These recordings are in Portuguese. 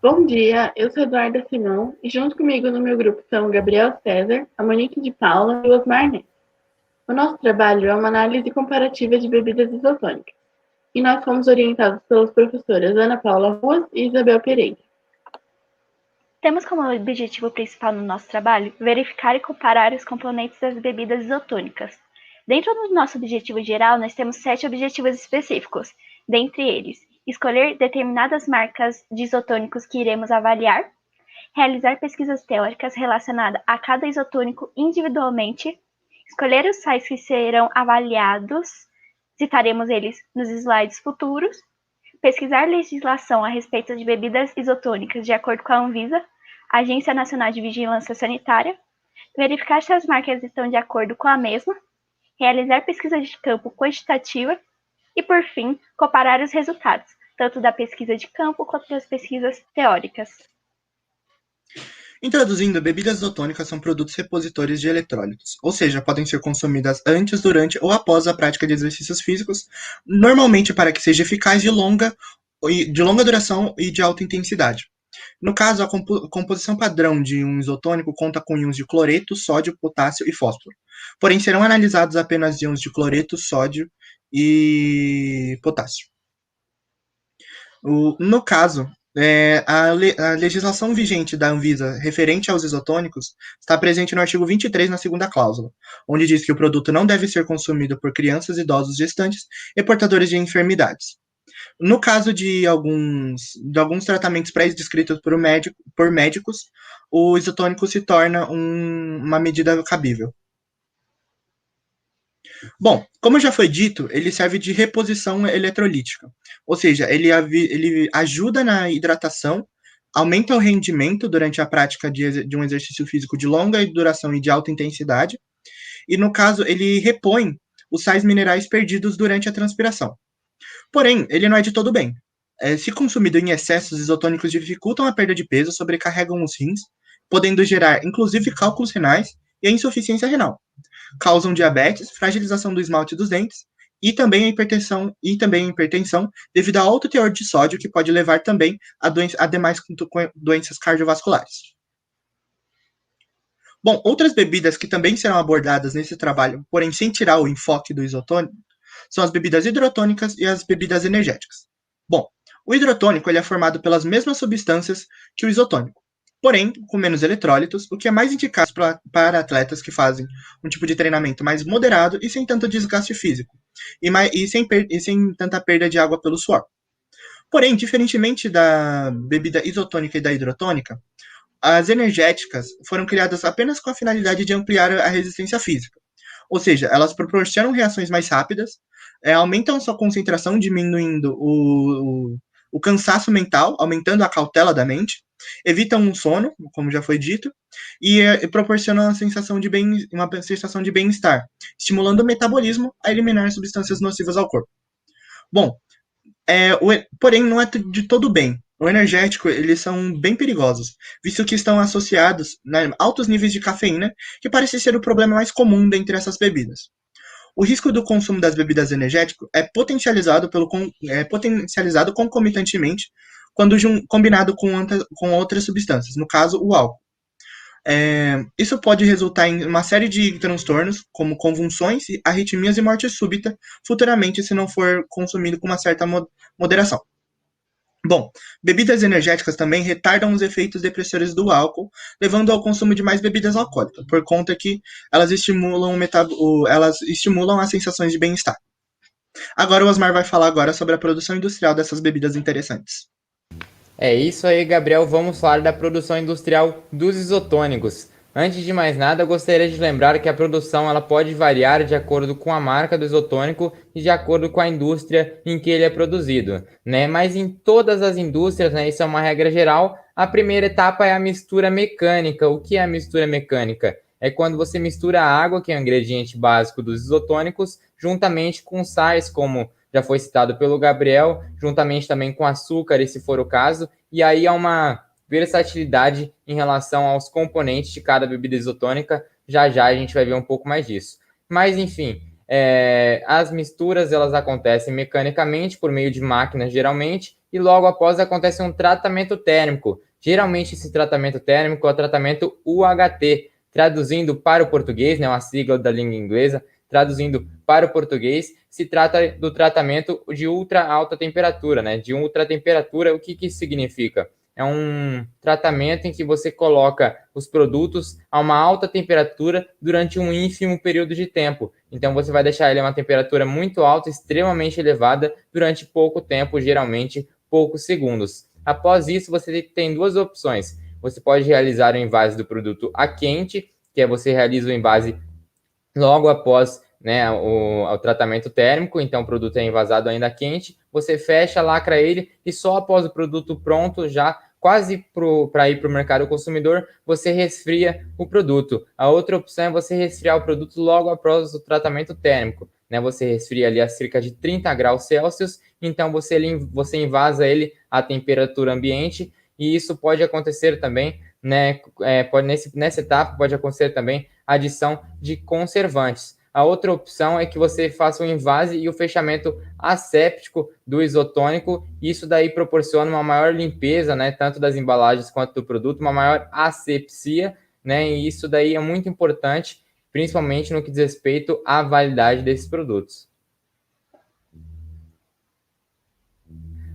Bom dia, eu sou Eduarda Simão e junto comigo no meu grupo são o Gabriel César, a Monique de Paula e o Osmar Neto. O nosso trabalho é uma análise comparativa de bebidas isotônicas e nós fomos orientados pelas professoras Ana Paula Ruas e Isabel Pereira. Temos como objetivo principal no nosso trabalho verificar e comparar os componentes das bebidas isotônicas. Dentro do nosso objetivo geral, nós temos 7 objetivos específicos. Dentre eles, escolher determinadas marcas de isotônicos que iremos avaliar, realizar pesquisas teóricas relacionadas a cada isotônico individualmente, escolher os sais que serão avaliados, citaremos eles nos slides futuros, pesquisar legislação a respeito de bebidas isotônicas de acordo com a Anvisa, Agência Nacional de Vigilância Sanitária, verificar se as marcas estão de acordo com a mesma, realizar pesquisa de campo quantitativa e, por fim, comparar os resultados, tanto da pesquisa de campo quanto das pesquisas teóricas. Introduzindo, bebidas isotônicas são produtos repositores de eletrólitos, ou seja, podem ser consumidas antes, durante ou após a prática de exercícios físicos, normalmente para que seja eficaz de longa duração e de alta intensidade. No caso, a composição padrão de um isotônico conta com íons de cloreto, sódio, potássio e fósforo. Porém, serão analisados apenas íons de cloreto, sódio e potássio. No caso, a legislação vigente da Anvisa referente aos isotônicos está presente no artigo 23, na segunda cláusula, onde diz que o produto não deve ser consumido por crianças, idosos, gestantes e portadores de enfermidades. No caso de alguns tratamentos prescritos por médicos, o isotônico se torna uma medida cabível. Bom, como já foi dito, ele serve de reposição eletrolítica, ou seja, ele ajuda na hidratação, aumenta o rendimento durante a prática de um exercício físico de longa duração e de alta intensidade, e no caso, ele repõe os sais minerais perdidos durante a transpiração. Porém, ele não é de todo bem. Se consumido em excesso, os isotônicos dificultam a perda de peso, sobrecarregam os rins, podendo gerar inclusive cálculos renais e a insuficiência renal. Causam diabetes, fragilização do esmalte dos dentes e também a hipertensão devido ao alto teor de sódio, que pode levar também a demais doenças cardiovasculares. Bom, outras bebidas que também serão abordadas nesse trabalho, porém sem tirar o enfoque do isotônico, são as bebidas hidrotônicas e as bebidas energéticas. Bom, o hidrotônico ele é formado pelas mesmas substâncias que o isotônico, porém com menos eletrólitos, o que é mais indicado para atletas que fazem um tipo de treinamento mais moderado e sem tanto desgaste físico, e sem tanta perda de água pelo suor. Porém, diferentemente da bebida isotônica e da hidrotônica, as energéticas foram criadas apenas com a finalidade de ampliar a resistência física. Ou seja, elas proporcionam reações mais rápidas, aumentam sua concentração, diminuindo o cansaço mental, aumentando a cautela da mente, evitam o sono, como já foi dito, e proporcionam uma sensação de bem-estar, estimulando o metabolismo a eliminar substâncias nocivas ao corpo. Bom, porém não é de todo bem. O energético, eles são bem perigosos, visto que estão associados a altos níveis de cafeína, que parece ser o problema mais comum dentre essas bebidas. O risco do consumo das bebidas energéticas é potencializado concomitantemente quando combinado com outras substâncias, no caso, o álcool. Isso pode resultar em uma série de transtornos, como convulsões, arritmias e morte súbita, futuramente, se não for consumido com uma certa moderação. Bom, bebidas energéticas também retardam os efeitos depressores do álcool, levando ao consumo de mais bebidas alcoólicas, por conta que elas estimulam as sensações de bem-estar. Agora o Osmar vai falar sobre a produção industrial dessas bebidas interessantes. É isso aí, Gabriel. Vamos falar da produção industrial dos isotônicos. Antes de mais nada, gostaria de lembrar que a produção ela pode variar de acordo com a marca do isotônico e de acordo com a indústria em que ele é produzido, né? Mas em todas as indústrias, né, isso é uma regra geral, a primeira etapa é a mistura mecânica. O que é a mistura mecânica? É quando você mistura a água, que é o ingrediente básico dos isotônicos, juntamente com sais, como já foi citado pelo Gabriel, juntamente também com açúcar, se for o caso, e aí há uma versatilidade em relação aos componentes de cada bebida isotônica. Já já a gente vai ver um pouco mais disso. Mas, enfim, As misturas elas acontecem mecanicamente por meio de máquinas geralmente e logo após acontece um tratamento térmico. Geralmente esse tratamento térmico é o tratamento UHT, traduzindo para o português, né, uma sigla da língua inglesa, traduzindo para o português, se trata do tratamento de ultra alta temperatura, né? De ultra temperatura, o que isso significa? É um tratamento em que você coloca os produtos a uma alta temperatura durante um ínfimo período de tempo. Então você vai deixar ele a uma temperatura muito alta, extremamente elevada, durante pouco tempo, geralmente poucos segundos. Após isso, você tem duas opções. Você pode realizar o invase do produto a quente, que é você realiza o invase logo após, né, o tratamento térmico, então o produto é envasado ainda quente, você fecha, lacra ele e só após o produto pronto, já quase para ir para o mercado consumidor, você resfria o produto. A outra opção é você resfriar o produto logo após o tratamento térmico, né? Você resfria ali a cerca de 30 graus Celsius, então você invasa ele à temperatura ambiente e isso pode acontecer também, né? Nessa etapa pode acontecer também adição de conservantes. A outra opção é que você faça o invase e o fechamento asséptico do isotônico. Isso daí proporciona uma maior limpeza, né, tanto das embalagens quanto do produto, uma maior asepsia, né, e isso daí é muito importante, principalmente no que diz respeito à validade desses produtos.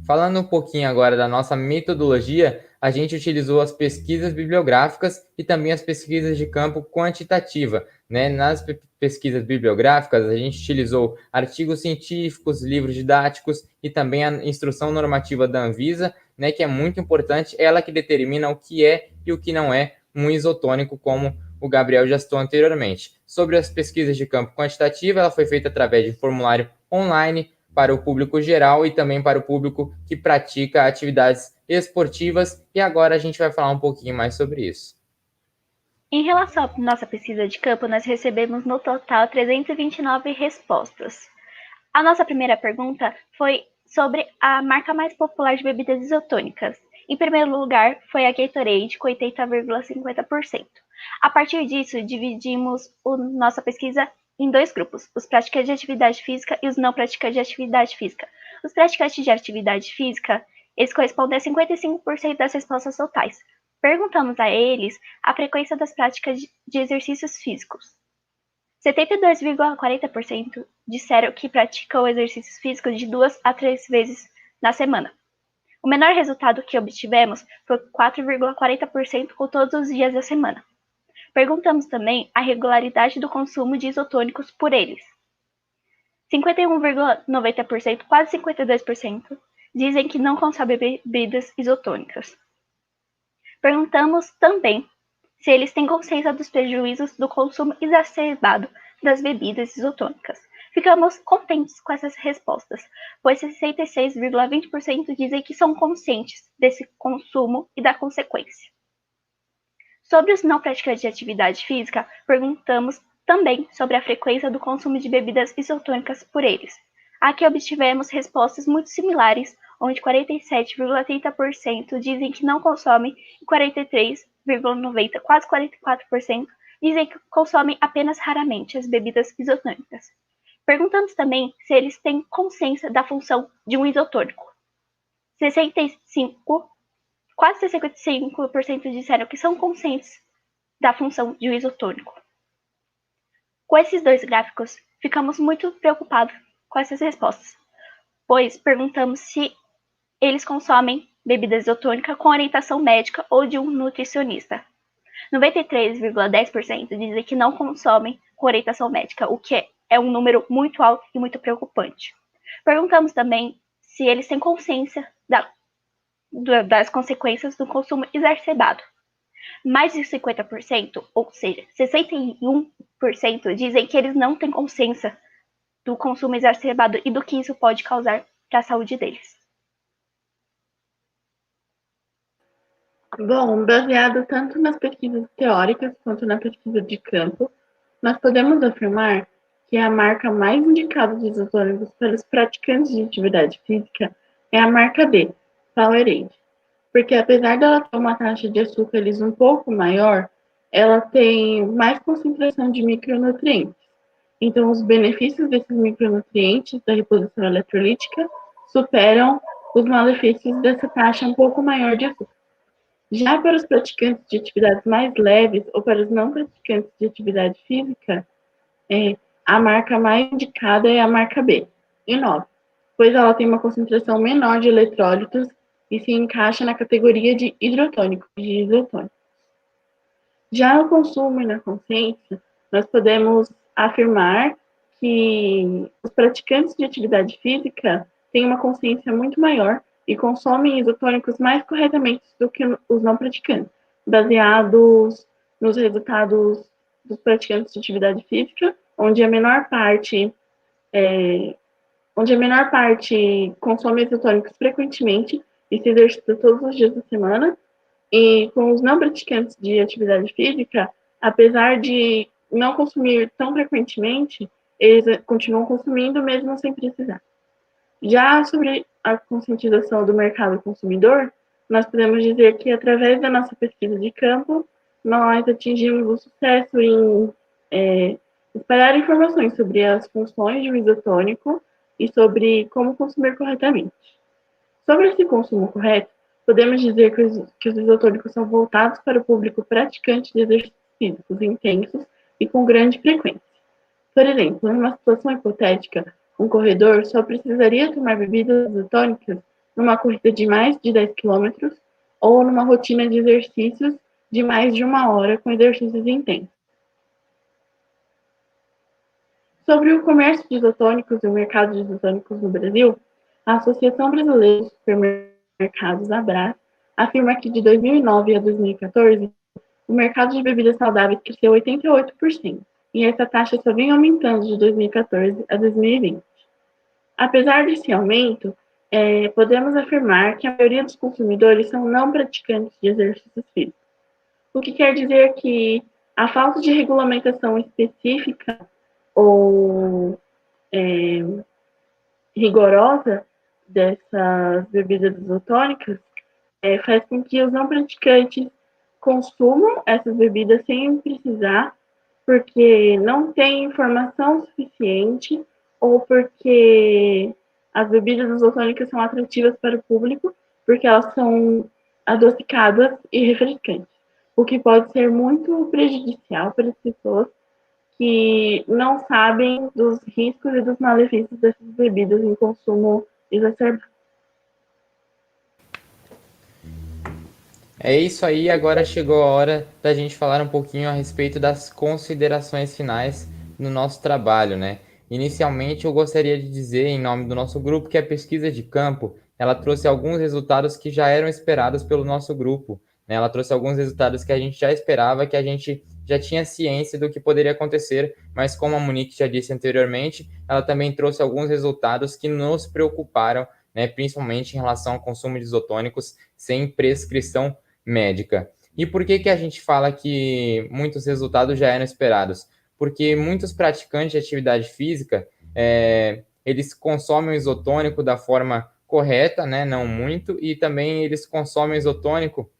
Falando um pouquinho agora da nossa metodologia, a gente utilizou as pesquisas bibliográficas e também as pesquisas de campo quantitativa, né? Nas pesquisas bibliográficas, a gente utilizou artigos científicos, livros didáticos e também a instrução normativa da Anvisa, né? Que é muito importante, ela que determina o que é e o que não é um isotônico, como o Gabriel já citou anteriormente. Sobre as pesquisas de campo quantitativa, ela foi feita através de formulário online, para o público geral e também para o público que pratica atividades esportivas. E agora a gente vai falar um pouquinho mais sobre isso. Em relação à nossa pesquisa de campo, nós recebemos no total 329 respostas. A nossa primeira pergunta foi sobre a marca mais popular de bebidas isotônicas. Em primeiro lugar, foi a Gatorade, com 80,50%. A partir disso, dividimos nossa pesquisa em dois grupos, os praticantes de atividade física e os não praticantes de atividade física. Os praticantes de atividade física, eles correspondem a 55% das respostas totais. Perguntamos a eles a frequência das práticas de exercícios físicos. 72,40% disseram que praticam exercícios físicos de 2 a 3 vezes na semana. O menor resultado que obtivemos foi 4,40% com todos os dias da semana. Perguntamos também a regularidade do consumo de isotônicos por eles. 51,90%, quase 52%, dizem que não consomem bebidas isotônicas. Perguntamos também se eles têm consciência dos prejuízos do consumo exacerbado das bebidas isotônicas. Ficamos contentes com essas respostas, pois 66,20% dizem que são conscientes desse consumo e da consequência. Sobre os não praticantes de atividade física, perguntamos também sobre a frequência do consumo de bebidas isotônicas por eles. Aqui obtivemos respostas muito similares, onde 47,30% dizem que não consomem e 43,90%, quase 44%, dizem que consomem apenas raramente as bebidas isotônicas. Perguntamos também se eles têm consciência da função de um isotônico. Quase 55% disseram que são conscientes da função de um isotônico. Com esses dois gráficos, ficamos muito preocupados com essas respostas, pois perguntamos se eles consomem bebida isotônica com orientação médica ou de um nutricionista. 93,10% dizem que não consomem com orientação médica, o que é um número muito alto e muito preocupante. Perguntamos também se eles têm consciência das consequências do consumo exacerbado. Mais de 50%, ou seja, 61%, dizem que eles não têm consciência do consumo exacerbado e do que isso pode causar para a saúde deles. Bom, baseado tanto nas pesquisas teóricas quanto na pesquisa de campo, nós podemos afirmar que a marca mais indicada de isotônicos pelos praticantes de atividade física é a marca D, Powerade. Porque apesar dela ter uma taxa de açúcares um pouco maior, ela tem mais concentração de micronutrientes. Então, os benefícios desses micronutrientes da reposição eletrolítica superam os malefícios dessa taxa um pouco maior de açúcar. Já para os praticantes de atividades mais leves ou para os não praticantes de atividade física, a marca mais indicada é a marca B, I9, pois ela tem uma concentração menor de eletrólitos e se encaixa na categoria de hidrotônico, de isotônico. Já no consumo e na consciência, nós podemos afirmar que os praticantes de atividade física têm uma consciência muito maior e consomem isotônicos mais corretamente do que os não praticantes, baseados nos resultados dos praticantes de atividade física, onde a menor parte consome isotônicos frequentemente e se exercita todos os dias da semana, e com os não praticantes de atividade física, apesar de não consumir tão frequentemente, eles continuam consumindo mesmo sem precisar. Já sobre a conscientização do mercado consumidor, nós podemos dizer que através da nossa pesquisa de campo, nós atingimos o sucesso em espalhar informações sobre as funções de um isotônico e sobre como consumir corretamente. Sobre esse consumo correto, podemos dizer que os isotônicos são voltados para o público praticante de exercícios físicos intensos e com grande frequência. Por exemplo, numa situação hipotética, um corredor só precisaria tomar bebidas isotônicas numa corrida de mais de 10 km ou numa rotina de exercícios de mais de 1 hora com exercícios intensos. Sobre o comércio de isotônicos e o mercado de isotônicos no Brasil, a Associação Brasileira de Supermercados, ABRAS, afirma que de 2009 a 2014, o mercado de bebidas saudáveis cresceu 88%, e essa taxa só vem aumentando de 2014 a 2020. Apesar desse aumento, podemos afirmar que a maioria dos consumidores são não praticantes de exercícios físicos, o que quer dizer que a falta de regulamentação específica ou rigorosa dessas bebidas isotônicas faz com que os não praticantes consumam essas bebidas sem precisar, porque não tem informação suficiente ou porque as bebidas isotônicas são atrativas para o público, porque elas são adocicadas e refrescantes, o que pode ser muito prejudicial para as pessoas que não sabem dos riscos e dos malefícios dessas bebidas em consumo exacerbado. É isso aí, agora chegou a hora da gente falar um pouquinho a respeito das considerações finais no nosso trabalho, né? Inicialmente, eu gostaria de dizer, em nome do nosso grupo, que a pesquisa de campo, ela trouxe alguns resultados que já eram esperados pelo nosso grupo, né? Ela trouxe alguns resultados que a gente já esperava, que a gente já tinha ciência do que poderia acontecer, mas como a Monique já disse anteriormente, ela também trouxe alguns resultados que nos preocuparam, né? Principalmente em relação ao consumo de isotônicos sem prescrição médica. E por que a gente fala que muitos resultados já eram esperados? Porque muitos praticantes de atividade física, eles consomem o isotônico da forma correta, né? Não muito, e também eles consomem o isotônico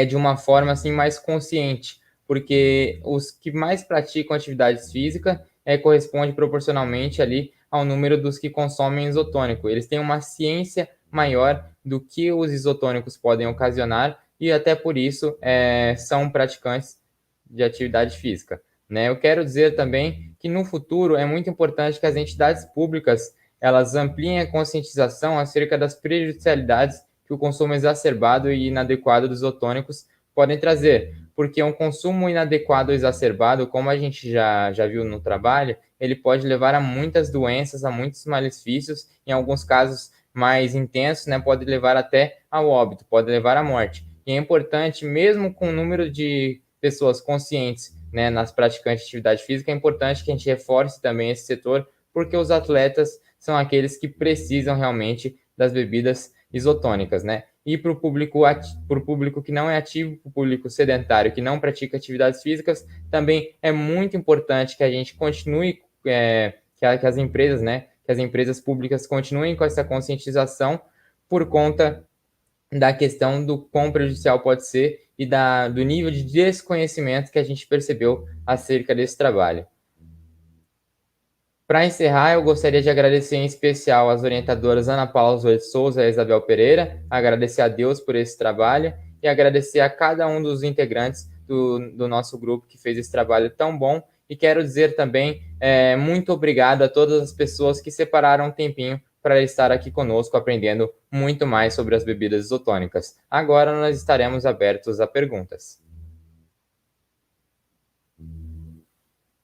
de uma forma assim mais consciente, porque os que mais praticam atividades físicas corresponde proporcionalmente ali ao número dos que consomem isotônico. Eles têm uma ciência maior do que os isotônicos podem ocasionar e até por isso são praticantes de atividade física, né? Eu quero dizer também que no futuro é muito importante que as entidades públicas elas ampliem a conscientização acerca das prejudicialidades que o consumo exacerbado e inadequado dos isotônicos podem trazer, porque um consumo inadequado ou exacerbado, como a gente já viu no trabalho, ele pode levar a muitas doenças, a muitos malefícios, em alguns casos mais intensos, né, pode levar até ao óbito, pode levar à morte. E é importante, mesmo com o número de pessoas conscientes, né, nas praticantes de atividade física, é importante que a gente reforce também esse setor, porque os atletas são aqueles que precisam realmente das bebidas isotônicas, né? E para o público que não é ativo, para o público sedentário que não pratica atividades físicas, também é muito importante que a gente continue, que as empresas, né, que as empresas públicas continuem com essa conscientização por conta da questão do quão prejudicial pode ser e do nível de desconhecimento que a gente percebeu acerca desse trabalho. Para encerrar, eu gostaria de agradecer em especial as orientadoras Ana Paula Zoe de Souza e Isabel Pereira, agradecer a Deus por esse trabalho e agradecer a cada um dos integrantes do nosso grupo que fez esse trabalho tão bom. E quero dizer também muito obrigado a todas as pessoas que separaram um tempinho para estar aqui conosco aprendendo muito mais sobre as bebidas isotônicas. Agora nós estaremos abertos a perguntas.